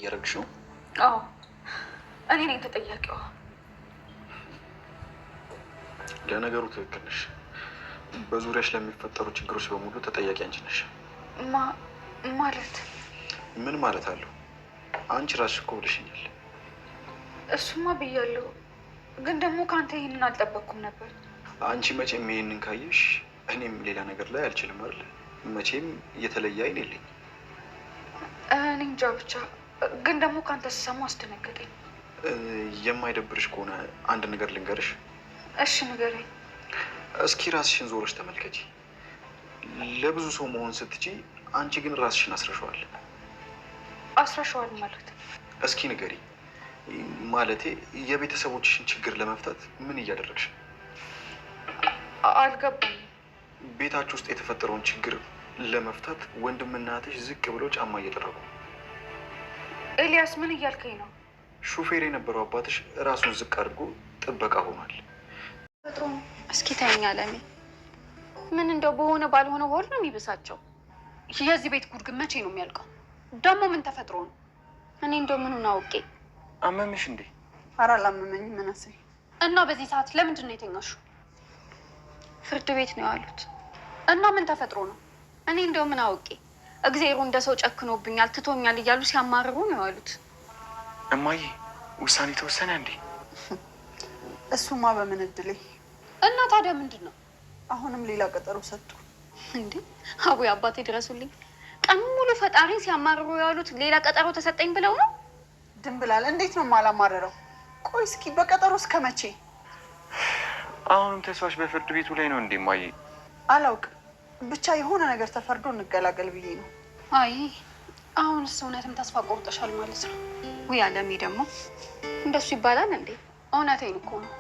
ያረግሽው? አዎ እኔ ነኝ ተጠያቂዋ። ለነገሩ ትክክል ነሽ። በዙሪያሽ ለሚፈጠሩ ችግሮች በሙሉ ተጠያቂ አንቺ ነሽ። ማለት ምን ማለት አለው? አንቺ ራስሽ እኮ ብለሽኛል። እሱማ ብያለሁ፣ ግን ደግሞ ከአንተ ይህንን አልጠበቅኩም ነበር። አንቺ መቼም ይሄንን ካየሽ እኔም ሌላ ነገር ላይ አልችልም አይደል? መቼም የተለየ አይን የለኝ። እኔ እንጃ ብቻ ግን ደግሞ ከአንተ ስሰማ አስደነገጠኝ። የማይደብርሽ ከሆነ አንድ ነገር ልንገርሽ። እሺ ንገረኝ። እስኪ ራስሽን ዞረሽ ተመልከቺ። ለብዙ ሰው መሆን ስትቺ፣ አንቺ ግን ራስሽን አስረሸዋል። አስረሸዋል ማለት? እስኪ ንገሪ። ማለቴ የቤተሰቦችሽን ችግር ለመፍታት ምን እያደረግሽ? አልገባኝም። ቤታችሁ ውስጥ የተፈጠረውን ችግር ለመፍታት ወንድምና እህትሽ ዝቅ ብለው ጫማ እየጠረጉ። ኤልያስ ምን እያልከኝ ነው? ሹፌር የነበረው አባትሽ ራሱን ዝቅ አድርጎ ጥበቃ ሆኗል። ተፈጥሮ ነው። እስኪ ተይኝ አለሜ። ምን እንደው በሆነ ባልሆነ ወር ነው የሚብሳቸው። የዚህ ቤት ጉድ ግን መቼ ነው የሚያልቀው? ደግሞ ምን ተፈጥሮ ነው? እኔ እንደው ምኑን አውቄ። አመምሽ እንዴ? ኧረ አላመመኝም። መነሰኝ እና በዚህ ሰዓት ለምንድን ነው የተኛሹ? ፍርድ ቤት ነው ያሉት። እና ምን ተፈጥሮ ነው? እኔ እንደው ምን አውቄ። እግዜሩ እንደ ሰው ጨክኖብኛል ትቶኛል እያሉ ሲያማርሩ ነው ያሉት። እማዬ ውሳኔ ተወሰነ እንዴ? እሱማ በምን እድሌ። እና ታዲያ ምንድን ነው? አሁንም ሌላ ቀጠሮ ሰጡ እንዴ? አቡዬ አባቴ ድረሱልኝ። ቀን ሙሉ ፈጣሪን ሲያማርሩ ያሉት ሌላ ቀጠሮ ተሰጠኝ ብለው ነው? ድንብላል፣ እንዴት ነው የማላማረረው? ቆይ እስኪ በቀጠሮ እስከ መቼ? አሁንም ተስፋሽ በፍርድ ቤቱ ላይ ነው እንዴ እማዬ? አላውቅም፣ ብቻ የሆነ ነገር ተፈርዶ እንገላገል ብዬ ነው። አይ አሁንስ እውነትም ተስፋ ቆርጠሻል ማለት ነው? ውይ አለሜ ደግሞ እንደሱ ይባላል እንዴ? እውነቴን እኮ ነው።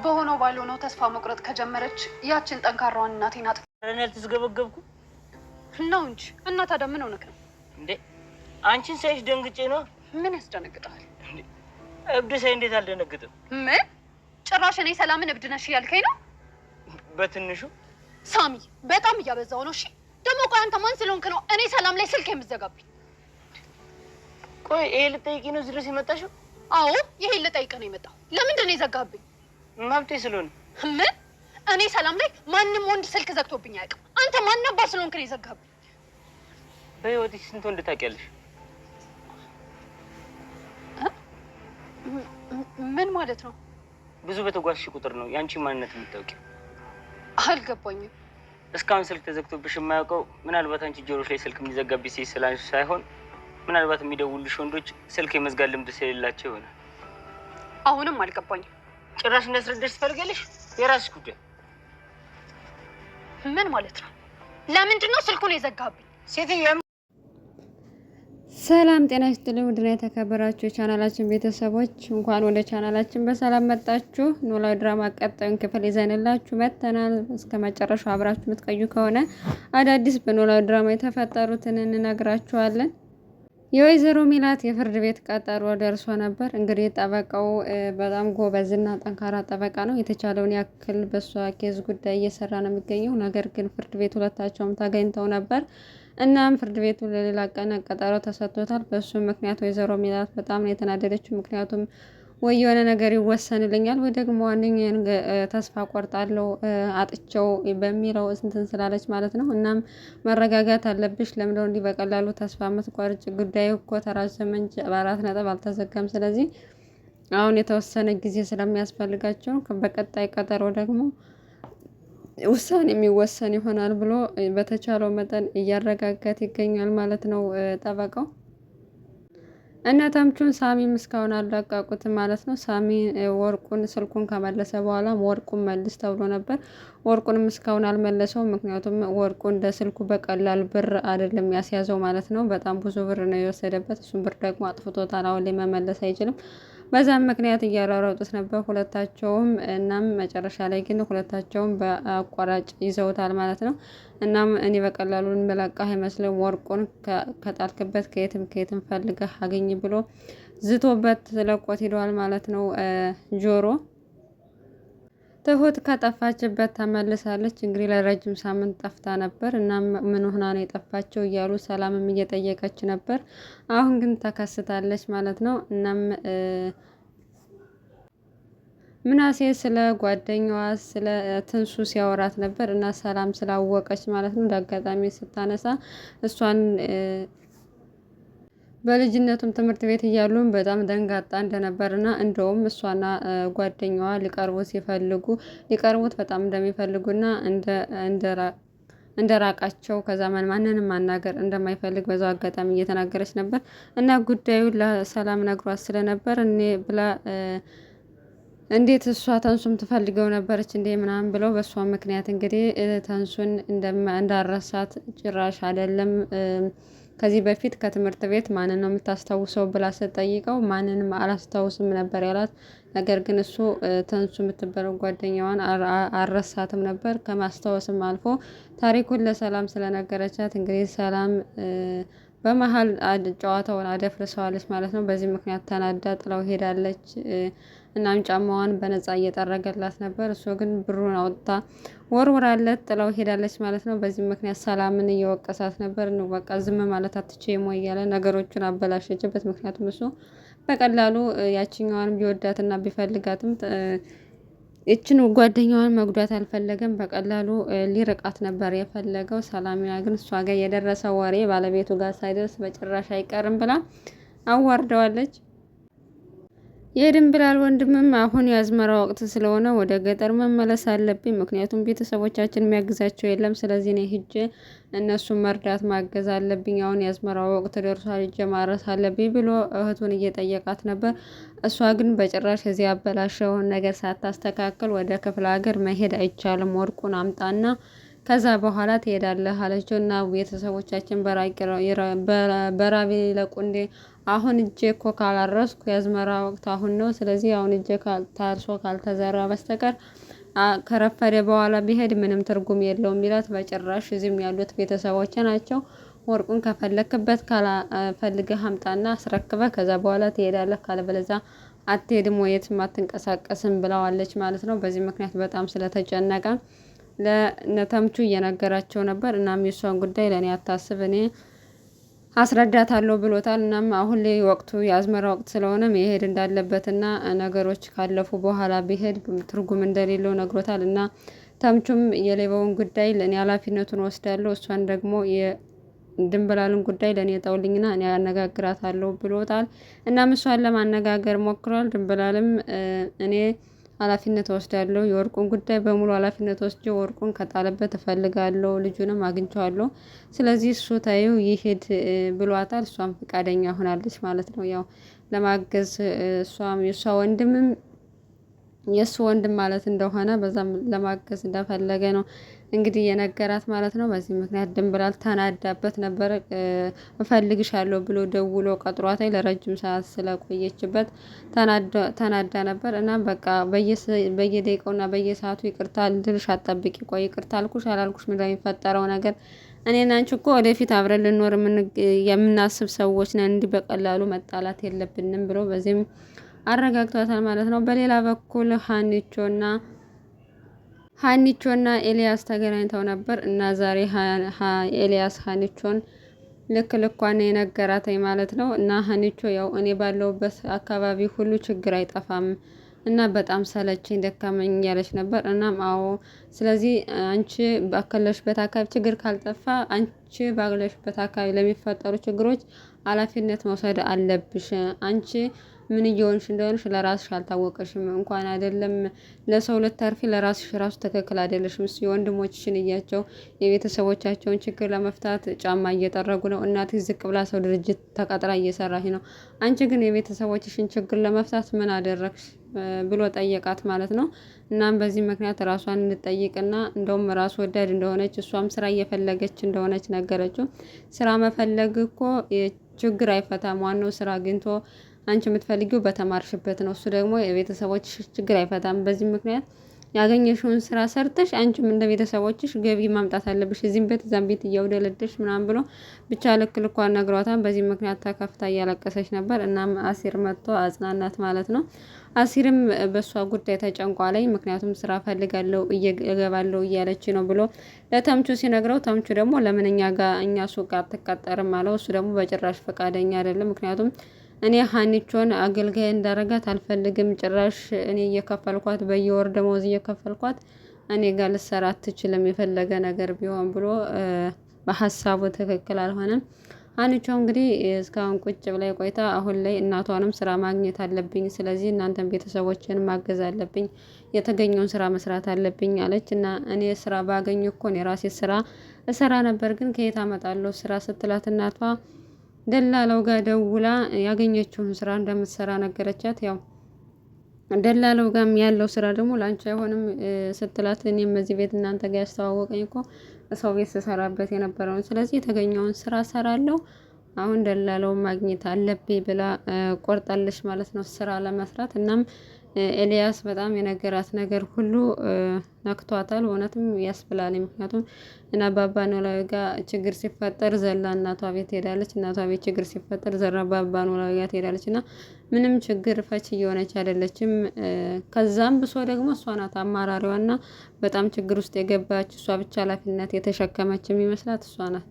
በሆነው ባልሆነው ተስፋ መቁረጥ ከጀመረች ያችን ጠንካራዋን እናቴን አጥፋ ተስገበገብኩ ነው እንጂ። እና ታዲያ ምን ሆነክ ነው እንዴ? አንቺን ሳይሽ ደንግጬ ነው። ምን ያስደነግጣል? እብድ ሳይ እንዴት አልደነግጥም? ምን ጭራሽ እኔ ሰላምን እብድ ነሽ እያልከኝ ነው? በትንሹ ሳሚ በጣም እያበዛው ነው። እሺ ደግሞ ቆይ አንተ ማን ስለሆንክ ነው እኔ ሰላም ላይ ስልክ የምትዘጋብኝ? ቆይ ይሄ ልጠይቂ ነው እዚህ ድረስ የመጣሽው? አዎ ይሄን ልጠይቅ ነው የመጣው። ለምንድን ነው የዘጋብኝ? መብቴ ስለሆነ። ምን እኔ ሰላም ላይ ማንም ወንድ ስልክ ዘግቶብኝ አያውቅም። አንተ ማን ነባ ስለሆንክ ነው የዘጋብኝ? በህይወትሽ ስንት ወንድ ታውቂያለሽ? ምን ማለት ነው? ብዙ በተጓዝሽ ቁጥር ነው የአንቺ ማንነት የምታውቂው። አልገባኝም። እስካሁን ስልክ ተዘግቶብሽ የማያውቀው ምናልባት አንቺ ጆሮሽ ላይ ስልክ የሚዘጋብሽ ሴት ስላንቺ ሳይሆን ምናልባት የሚደውልሽ ወንዶች ስልክ የመዝጋት ልምድ ስለሌላቸው ይሆናል። አሁንም አልገባኝም። ጭራሽ እንዳስረዳሽ ትፈልጊያለሽ? የራስሽ ጉዳይ። ምን ማለት ነው? ለምንድን ነው ስልኩን የዘጋብኝ? ሴትዮ ሰላም ጤና ይስጥልኝ። ውድና የተከበራችሁ የቻናላችን ቤተሰቦች እንኳን ወደ ቻናላችን በሰላም መጣችሁ። ኖላዊ ድራማ ቀጣዩን ክፍል ይዘንላችሁ መጥተናል። እስከ መጨረሻው አብራችሁ የምትቆዩ ከሆነ አዳዲስ በኖላዊ ድራማ የተፈጠሩትን እንነግራችኋለን። የወይዘሮ ሚላት የፍርድ ቤት ቀጠሮ ደርሶ ነበር። እንግዲህ ጠበቃው በጣም ጎበዝና ጠንካራ ጠበቃ ነው። የተቻለውን ያክል በሷ ኬዝ ጉዳይ እየሰራ ነው የሚገኘው። ነገር ግን ፍርድ ቤት ሁለታቸውም ተገኝተው ነበር። እናም ፍርድ ቤቱ ለሌላ ቀን ቀጠሮ ተሰጥቶታል። በሱ ምክንያት ወይዘሮ ሚላት በጣም ነው የተናደደችው። ምክንያቱም ወይ የሆነ ነገር ይወሰንልኛል ወይ ደግሞ ዋነኛውን ተስፋ ቆርጣለሁ አጥቸው በሚለው እንትን ስላለች ማለት ነው። እናም መረጋጋት አለብሽ። ለምንድነው እንዲህ በቀላሉ ተስፋ የምትቆርጭ? ጉዳዩ እኮ ተራዘመ እንጂ በ4 ነጥብ አልተዘጋም። ስለዚህ አሁን የተወሰነ ጊዜ ስለሚያስፈልጋቸው በቀጣይ ቀጠሮ ደግሞ ውሳኔ የሚወሰን ይሆናል ብሎ በተቻለው መጠን እያረጋጋት ይገኛል ማለት ነው ጠበቃው። እና ተምቹን ሳሚም እስካሁን አላቃቁትም ማለት ነው። ሳሚ ወርቁን ስልኩን ከመለሰ በኋላ ወርቁን መልስ ተብሎ ነበር። ወርቁንም እስካሁን አልመለሰውም። ምክንያቱም ወርቁ እንደ ስልኩ በቀላል ብር አይደለም ያስያዘው ማለት ነው። በጣም ብዙ ብር ነው የወሰደበት። እሱም ብር ደግሞ አጥፍቶታል። አሁን ላይ መመለስ አይችልም። በዛም ምክንያት እያሯሯጡት ነበር ሁለታቸውም። እናም መጨረሻ ላይ ግን ሁለታቸውም በአቋራጭ ይዘውታል ማለት ነው። እናም እኔ በቀላሉ እንመለቃህ አይመስልም፣ ወርቁን ከጣልክበት ከየትም ፈልገህ አገኝ ብሎ ዝቶበት ለቆት ሄደዋል ማለት ነው ጆሮ። ትሁት ከጠፋችበት ተመልሳለች። እንግዲህ ለረጅም ሳምንት ጠፍታ ነበር እና ምን ሆና ነው የጠፋቸው እያሉ ሰላምም እየጠየቀች ነበር። አሁን ግን ተከስታለች ማለት ነው። እናም ምናሴ ስለ ጓደኛዋ ስለ ትንሱ ሲያወራት ነበር እና ሰላም ስላወቀች ማለት ነው እንደ አጋጣሚ ስታነሳ እሷን በልጅነቱም ትምህርት ቤት እያሉም በጣም ደንጋጣ እንደነበርና እንደውም እሷና ጓደኛዋ ሊቀርቡት በጣም እንደሚፈልጉና እንደራቃቸው ከዛ ማንንም ማናገር እንደማይፈልግ በዛው አጋጣሚ እየተናገረች ነበር እና ጉዳዩን ለሰላም ነግሯት ስለነበር እኔ ብላ እንዴት እሷ ተንሱም ትፈልገው ነበረች እንዴ ምናምን ብለው በእሷ ምክንያት እንግዲህ ተንሱን እንዳረሳት ጭራሽ አይደለም ከዚህ በፊት ከትምህርት ቤት ማንን ነው የምታስታውሰው ብላ ስትጠይቀው ማንንም አላስታውስም ነበር ያላት። ነገር ግን እሱ ተንሱ የምትባለው ጓደኛዋን አልረሳትም ነበር። ከማስታወስም አልፎ ታሪኩን ለሰላም ስለነገረቻት እንግዲህ ሰላም በመሀል ጨዋታውን አደፍርሰዋለች ማለት ነው። በዚህ ምክንያት ተናዳ ጥላው ሄዳለች። እናም ጫማዋን በነፃ እየጠረገላት ነበር። እሱ ግን ብሩን አውጥታ ወርውራለት ጥላው ሄዳለች ማለት ነው። በዚህ ምክንያት ሰላምን እየወቀሳት ነበር። በቃ ዝም ማለት አትችይም ወይ እያለ ነገሮቹን አበላሸችበት። ምክንያቱም እሱ በቀላሉ ያችኛዋን ቢወዳትና ቢፈልጋትም ይችን ጓደኛዋን መጉዳት አልፈለገም። በቀላሉ ሊርቃት ነበር የፈለገው። ሰላሚና ግን እሷ ጋር የደረሰ ወሬ ባለቤቱ ጋር ሳይደርስ በጭራሽ አይቀርም ብላ አዋርደዋለች። የድንብላል ወንድምም አሁን የአዝመራ ወቅት ስለሆነ ወደ ገጠር መመለስ አለብኝ፣ ምክንያቱም ቤተሰቦቻችን የሚያግዛቸው የለም። ስለዚህ እኔ ሂጄ እነሱን መርዳት ማገዝ አለብኝ። አሁን የአዝመራ ወቅት ደርሷል፣ ሂጄ ማረስ አለብኝ ብሎ እህቱን እየጠየቃት ነበር። እሷ ግን በጭራሽ እዚህ ያበላሸውን ነገር ሳታስተካክል ወደ ክፍለ ሀገር መሄድ አይቻልም፣ ወርቁን አምጣና ከዛ በኋላ ትሄዳለህ አለችው። እና ቤተሰቦቻችን በራቤ ይለቁ እንዴ? አሁን እጄ እኮ ካላረስኩ የአዝመራ ወቅት አሁን ነው። ስለዚህ አሁን እጄ ታርሶ ካልተዘራ በስተቀር ከረፈደ በኋላ ቢሄድ ምንም ትርጉም የለውም ሚላት። በጭራሽ እዚህም ያሉት ቤተሰቦች ናቸው። ወርቁን ከፈለክበት ፈልገህ አምጣና አስረክበህ ከዛ በኋላ ትሄዳለህ፣ ካለበለዚያ አትሄድም ወየትም አትንቀሳቀስም ብለዋለች ማለት ነው። በዚህ ምክንያት በጣም ስለተጨነቀ ለነተምቹ እየነገራቸው ነበር። እናም የሷን ጉዳይ ለእኔ አታስብ፣ እኔ አስረዳታለሁ ብሎታል። እናም አሁን ላይ ወቅቱ የአዝመራ ወቅት ስለሆነ መሄድ እንዳለበትና ነገሮች ካለፉ በኋላ ቢሄድ ትርጉም እንደሌለው ነግሮታል። እና ተምቹም የሌባውን ጉዳይ ለእኔ ኃላፊነቱን ወስዳለሁ፣ እሷን ደግሞ የድንብላልን ጉዳይ ለእኔ ጠውልኝና እኔ ያነጋግራታለሁ ብሎታል። እናም እሷን ለማነጋገር ሞክሯል። ድንብላልም እኔ ኃላፊነት ወስዳለሁ፣ የወርቁን ጉዳይ በሙሉ ኃላፊነት ወስጄ ወርቁን ከጣለበት እፈልጋለሁ፣ ልጁንም አግኝቼዋለሁ፣ ስለዚህ እሱ ታዩ ይሄድ ብሏታል። እሷም ፈቃደኛ ሆናለች ማለት ነው። ያው ለማገዝ እሷም የእሷ ወንድምም የእሱ ወንድም ማለት እንደሆነ በዛም ለማገዝ እንደፈለገ ነው እንግዲህ የነገራት ማለት ነው። በዚህ ምክንያት ድንብላል ተናዳበት ነበር። እፈልግሻለሁ ብሎ ደውሎ ቀጥሯታይ ለረጅም ሰዓት ስለቆየችበት ተናዳ ነበር። እና በቃ በየደቂቃውና በየሰዓቱ ይቅርታ ልልሽ አትጠብቂ፣ ቆይ ይቅርታ አልኩሽ አላልኩሽ ምንድነው የሚፈጠረው ነገር? እኔና አንቺ እኮ ወደፊት አብረን ልኖር የምናስብ ሰዎች ነን፣ እንዲህ በቀላሉ መጣላት የለብንም ብሎ በዚህም አረጋግቷታል ማለት ነው። በሌላ በኩል ሀኒቾና ኤልያስ ተገናኝተው ነበር እና ዛሬ ኤልያስ ሀኒቾን ልኳን የነገራተኝ ማለት ነው። እና ሀኒቾ ያው እኔ ባለውበት አካባቢ ሁሉ ችግር አይጠፋም እና በጣም ሰለችኝ ደካመኝ ያለች ነበር። እናም አዎ ስለዚህ አንቺ ባከለሽበት አካባቢ ችግር ካልጠፋ አንቺ ባለሽበት አካባቢ ለሚፈጠሩ ችግሮች ኃላፊነት መውሰድ አለብሽ። አንቺ ምን እየሆንሽ እንደሆንሽ ለራስሽ አልታወቀሽም። እንኳን አይደለም ለሰው ልታርፊ ለራስሽ ራሱ ትክክል አይደለሽም። እስኪ ወንድሞችሽን እያቸው የቤተሰቦቻቸውን ችግር ለመፍታት ጫማ እየጠረጉ ነው። እናትሽ ዝቅ ብላ ሰው ድርጅት ተቀጥራ እየሰራች ነው። አንቺ ግን የቤተሰቦችሽን ችግር ለመፍታት ምን አደረግሽ ብሎ ጠየቃት ማለት ነው። እናም በዚህ ምክንያት ራሷን እንድጠይቅና እንደውም ራስ ወዳድ እንደሆነች እሷም ስራ እየፈለገች እንደሆነች ነገረችው። ስራ መፈለግ እኮ ችግር አይፈታም፣ ዋናው ስራ አግኝቶ አንቺ የምትፈልጊው በተማርሽበት ነው። እሱ ደግሞ የቤተሰቦች ችግር አይፈታም። በዚህ ምክንያት ያገኘሽውን ስራ ሰርተሽ አንቺም እንደ ቤተሰቦችሽ ገቢ ማምጣት አለብሽ። እዚህም ቤት እዛም ቤት እያውደለደሽ ምናምን ብሎ ብቻ ልክ ልኳን ነግሯታል። በዚህ ምክንያት ተከፍታ እያለቀሰች ነበር። እናም አሲር መጥቶ አጽናናት ማለት ነው። አሲርም በእሷ ጉዳይ ተጨንቋ ላይ ምክንያቱም ስራ ፈልጋለሁ እገባለሁ እያለች ነው ብሎ ለተምቹ ሲነግረው ተምቹ ደግሞ ለምን እኛ ሱቅ አትቀጠርም አለው። እሱ ደግሞ በጭራሽ ፈቃደኛ አይደለም። ምክንያቱም እኔ ሀኒቾን አገልጋይ እንዳረጋት አልፈልግም። ጭራሽ እኔ እየከፈልኳት በየወር ደመወዝ እየከፈልኳት እኔ ጋር ልትሰራ አትችልም የፈለገ ነገር ቢሆን ብሎ በሀሳቡ ትክክል አልሆነም። ሀኒቾ እንግዲህ እስካሁን ቁጭ ብላ ቆይታ አሁን ላይ እናቷንም ስራ ማግኘት አለብኝ፣ ስለዚህ እናንተን ቤተሰቦችን ማገዝ አለብኝ፣ የተገኘውን ስራ መስራት አለብኝ አለች። እና እኔ ስራ ባገኝ እኮ እኔ ራሴ ስራ እሰራ ነበር፣ ግን ከየት አመጣለሁ ስራ ስትላት እናቷ ደላላው ጋር ደውላ ያገኘችውን ስራ እንደምትሰራ ነገረቻት። ያው ደላላው ጋም ያለው ስራ ደግሞ ላንቺ አይሆንም ስትላት እኔም እዚህ ቤት እናንተ ጋር ያስተዋወቀኝ እኮ ሰው ቤት ስሰራበት የነበረውን፣ ስለዚህ የተገኘውን ስራ ሰራለሁ፣ አሁን ደላላውን ማግኘት አለብኝ ብላ ቆርጣለች ማለት ነው ስራ ለመስራት። እናም ኤልያስ በጣም የነገራት ነገር ሁሉ ነክቷታል። እውነትም ያስብላል። ምክንያቱም እና አባባ ኖላዊ ጋር ችግር ሲፈጠር ዘላ እናቷ ቤት ሄዳለች፣ እናቷ ቤት ችግር ሲፈጠር ዘራ አባባ ኖላዊ ጋር ትሄዳለች እና ምንም ችግር ፈች እየሆነች አይደለችም። ከዛም ብሶ ደግሞ እሷ ናት አማራሪዋና በጣም ችግር ውስጥ የገባች እሷ ብቻ ኃላፊነት የተሸከመች የሚመስላት እሷ ናት።